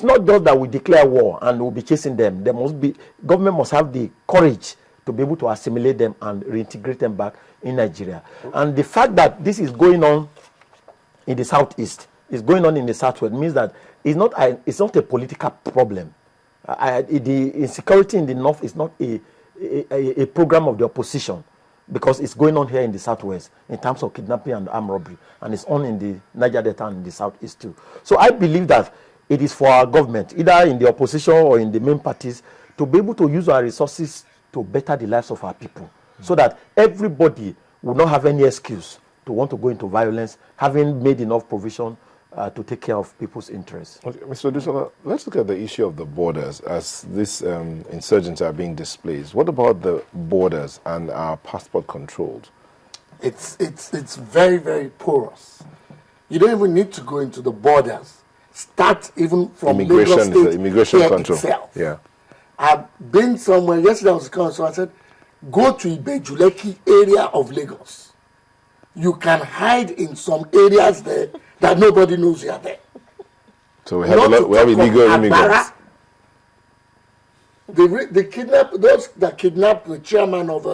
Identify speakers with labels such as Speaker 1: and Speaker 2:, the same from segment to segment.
Speaker 1: it's not just that we declare war and we'll be chasing them. Government must have the courage to be able to assimilate them and reintegrate them back in Nigeria. And the fact that this is going on in the southeast, is going on in the southwest, means that it's not a political problem. The insecurity in the north is not a program of the opposition, because it's going on here in the southwest in terms of kidnapping and armed robbery, and it's on in the Niger Delta and in the southeast too. So I believe that it is for our government, either in the opposition or in the main parties, to be able to use our resources to better the lives of our people, so that everybody will not have any excuse to want to go into violence, having made enough provision to take care of people's interests.
Speaker 2: Okay, Mr. Odusola, let's look at the issue of the borders as these insurgents are being displaced. What about the borders and our passport controls?
Speaker 3: It's very, very porous. You don't even need to go into the borders. Start even from Lagos State
Speaker 2: immigration control
Speaker 3: itself.
Speaker 2: Yeah.
Speaker 3: I've been somewhere, yesterday I was coming, so I said, go to Ibeju-Lekki area of Lagos. You can hide in some areas there that nobody knows you are there.
Speaker 2: So we have illegal immigrants.
Speaker 3: They kidnap those that kidnapped the chairman of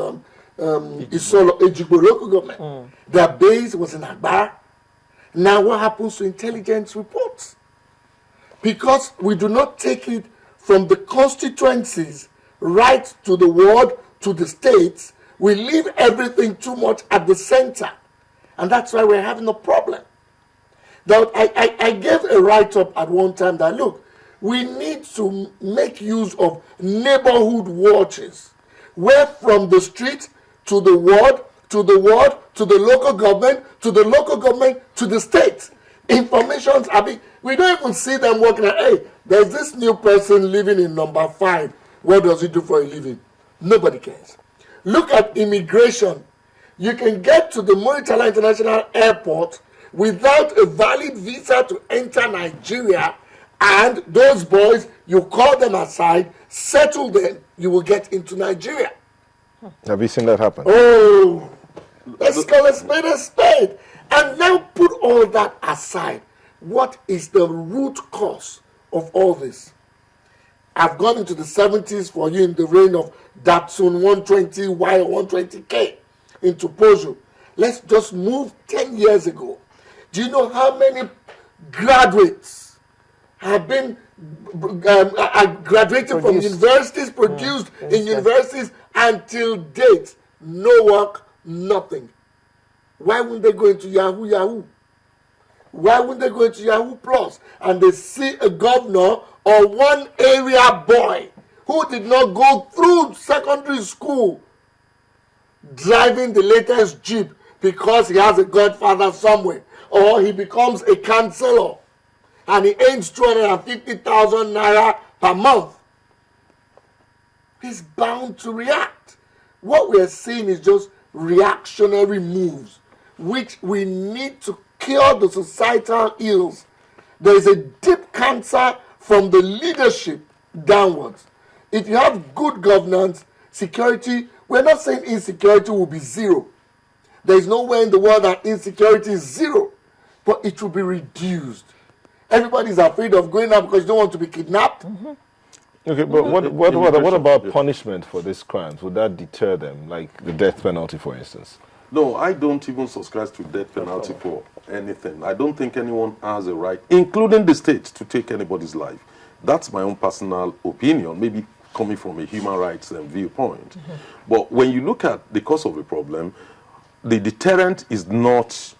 Speaker 3: Isolo Ejigbo local government. Their base was in Agbara. Now what happens to intelligence reports? Because we do not take it from the constituencies right to the ward to the states, we leave everything too much at the center. And that's why we're having a problem. Now, I gave a write-up at one time that, look, we need to make use of neighborhood watches, where from the street to the ward, to the ward, to the local government, to the local government, to the state. Informations are being, we don't even see them working at, hey, there's this new person living in number 5. What does he do for a living? Nobody cares. Look at immigration. You can get to the Muritala International Airport without a valid visa to enter Nigeria, and those boys, you call them aside, settle them, you will get into Nigeria.
Speaker 2: Have you seen that happen?
Speaker 3: Oh, let's call a spade a spade. And now put all that aside. What is the root cause of all this? I've gone into the 70s for you in the reign of Datsun 120Y or 120K into Peugeot. Let's just move 10 years ago. Do you know how many graduates have been graduated from universities, produced in universities until date? No work, nothing. Why wouldn't they go into Yahoo? Why wouldn't they go into Yahoo Plus and they see a governor or one area boy who did not go through secondary school driving the latest Jeep because he has a godfather somewhere, or he becomes a councillor and he earns 250,000 naira per month? He's bound to react. What we are seeing is just reactionary moves, which we need to cure the societal ills. There is a deep cancer from the leadership downwards. If you have good governance, security, we're not saying insecurity will be zero. There is nowhere in the world that insecurity is zero, but it will be reduced. Everybody's afraid of going out because you don't want to be kidnapped.
Speaker 2: Okay, but what about punishment for these crimes? Would that deter them, like the death penalty, for instance?
Speaker 4: No, I don't even subscribe to death penalty for anything. I don't think anyone has a right, including the state, to take anybody's life. That's my own personal opinion, maybe coming from a human rights viewpoint. But when you look at the cause of the problem, the deterrent is not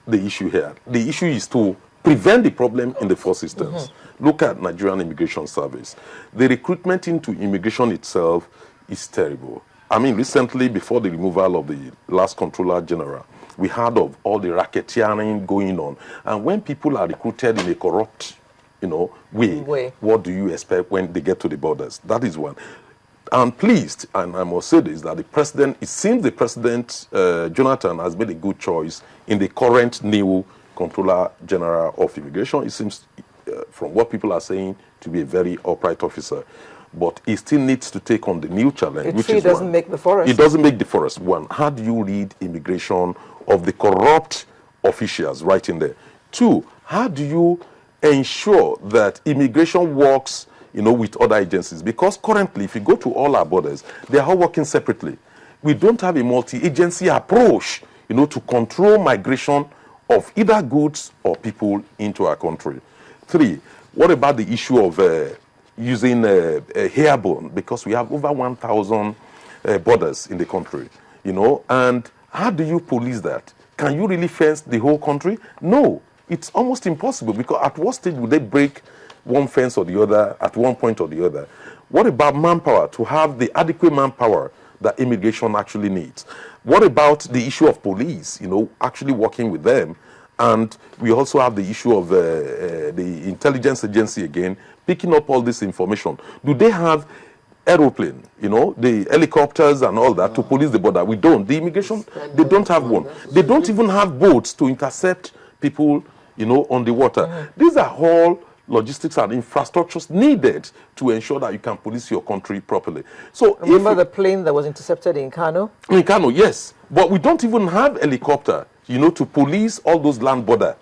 Speaker 4: the issue here. The issue is to prevent the problem in the first instance. Look at Nigerian Immigration Service. The recruitment into immigration itself is terrible. I mean, recently, before the removal of the last Controller General, we heard of all the racketeering going on. And when people are recruited in a corrupt, way, what do you expect when they get to the borders? That is one. I'm pleased, and I must say this, that the president, it seems the president, Jonathan, has made a good choice in the current new Controller General of Immigration. It seems, from what people are saying, to be a very upright officer. But he still needs to take on the new challenge, which is
Speaker 5: doesn't make the forest.
Speaker 4: It doesn't make the forest. One, how do you read immigration of the corrupt officials right in there? Two, how do you ensure that immigration works, with other agencies. Because currently, if you go to all our borders, they are all working separately. We don't have a multi-agency approach, to control migration of either goods or people into our country. 3, what about the issue of using airborne? Because we have over 1,000 borders in the country, and how do you police that? Can you really fence the whole country? No, it's almost impossible, because at what stage would they break one fence or the other at one point or the other? What about manpower, to have the adequate manpower that immigration actually needs? What about the issue of police, actually working with them? And we also have the issue of the intelligence agency again, picking up all this information. Do they have aeroplane, the helicopters and all that to police the border? We don't. The immigration, they don't have one. They don't even have boats to intercept people, on the water. These are all logistics and infrastructures needed to ensure that you can police your country properly. So
Speaker 5: remember the plane that was intercepted in Kano?
Speaker 4: In Kano, yes. But we don't even have helicopter, to police all those land border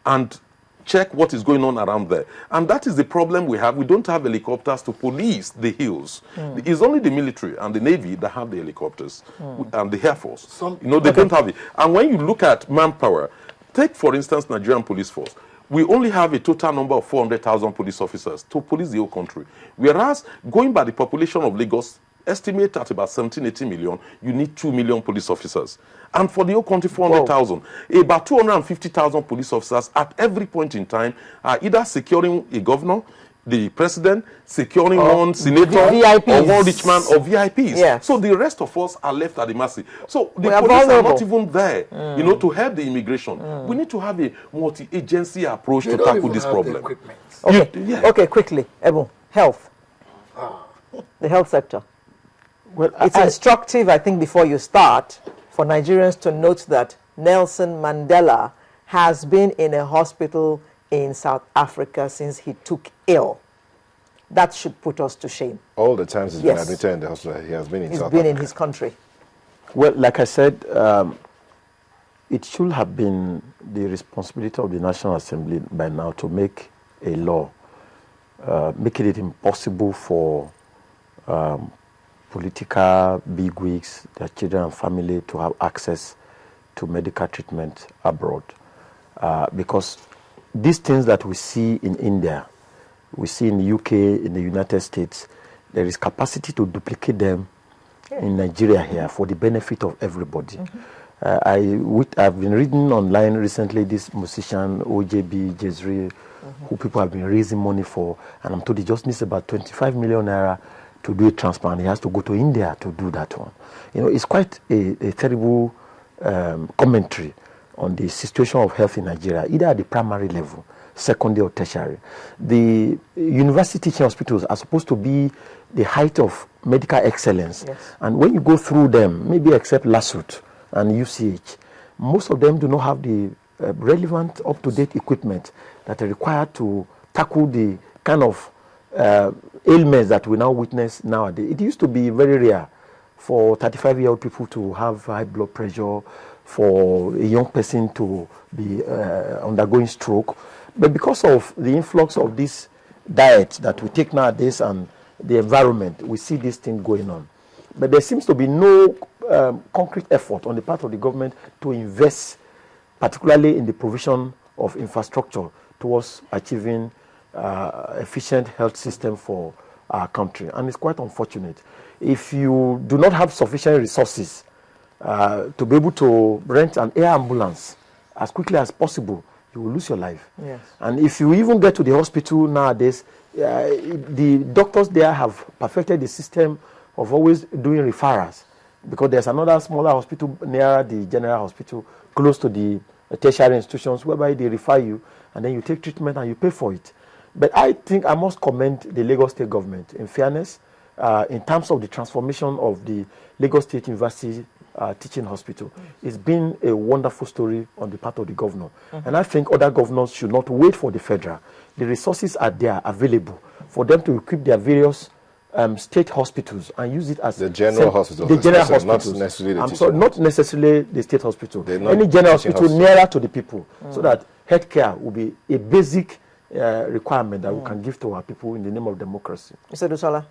Speaker 4: and check what is going on around there. And that is the problem we have. We don't have helicopters to police the hills. It's only the military and the Navy that have the helicopters and the Air Force. They don't have it. And when you look at manpower, take, for instance, Nigerian Police Force. We only have a total number of 400,000 police officers to police the whole country. Whereas, going by the population of Lagos, estimate at about 17, 18 million, you need 2 million police officers. And for the whole country, 400,000. About 250,000 police officers at every point in time are either securing a governor, the president, securing one senator, or one rich man, or VIPs.
Speaker 5: Yes.
Speaker 4: So the rest of us are left at the mercy. So the police are not even there, to help the immigration. We need to have a multi-agency approach to tackle this problem.
Speaker 5: Okay, okay, quickly, Ebon, health. The health sector.
Speaker 1: Well,
Speaker 5: it's instructive, I think, before you start, for Nigerians to note that Nelson Mandela has been in a hospital in South Africa since he took ill. That should put us to shame.
Speaker 2: All the times he's been admitted in the hospital, he has been in South Africa.
Speaker 5: He's been in his country.
Speaker 1: Well, like I said, it should have been the responsibility of the National Assembly by now to make a law, making it impossible for political bigwigs, their children and family to have access to medical treatment abroad. Because these things that we see in India, we see in the UK, in the United States, there is capacity to duplicate them in Nigeria here for the benefit of everybody. I've been reading online recently this musician, OJB Jezreel, who people have been raising money for, and I'm told he just needs about 25 million naira to do a transplant. He has to go to India to do that one. It's quite a terrible commentary on the situation of health in Nigeria, either at the primary level, secondary or tertiary. The university teaching hospitals are supposed to be the height of medical excellence. Yes. And when you go through them, maybe except LASUT and UCH, most of them do not have the relevant, up-to-date equipment that are required to tackle the kind of ailments that we now witness nowadays. It used to be very rare for 35-year-old people to have high blood pressure, for a young person to be undergoing stroke. But because of the influx of this diet that we take nowadays and the environment, we see this thing going on. But there seems to be no concrete effort on the part of the government to invest, particularly in the provision of infrastructure towards achieving efficient health system for our country. And it's quite unfortunate. If you do not have sufficient resources to be able to rent an air ambulance as quickly as possible, you will lose your life.
Speaker 5: Yes.
Speaker 1: And if you even get to the hospital nowadays, the doctors there have perfected the system of always doing referrals, because there's another smaller hospital near the general hospital, close to the tertiary institutions, whereby they refer you and then you take treatment and you pay for it. But I think I must commend the Lagos State government, in fairness, in terms of the transformation of the Lagos State University Teaching Hospital. It's been a wonderful story on the part of the governor. And I think other governors should not wait for the federal. The resources are there, available, for them to equip their various state hospitals and use it as
Speaker 2: the general hospital.
Speaker 1: The general hospitals.
Speaker 2: Not necessarily the
Speaker 1: not necessarily the state hospital. Any general hospital nearer to the people, so that healthcare will be a basic requirement that we can give to our people in the name of democracy.
Speaker 5: Mr. Dusola.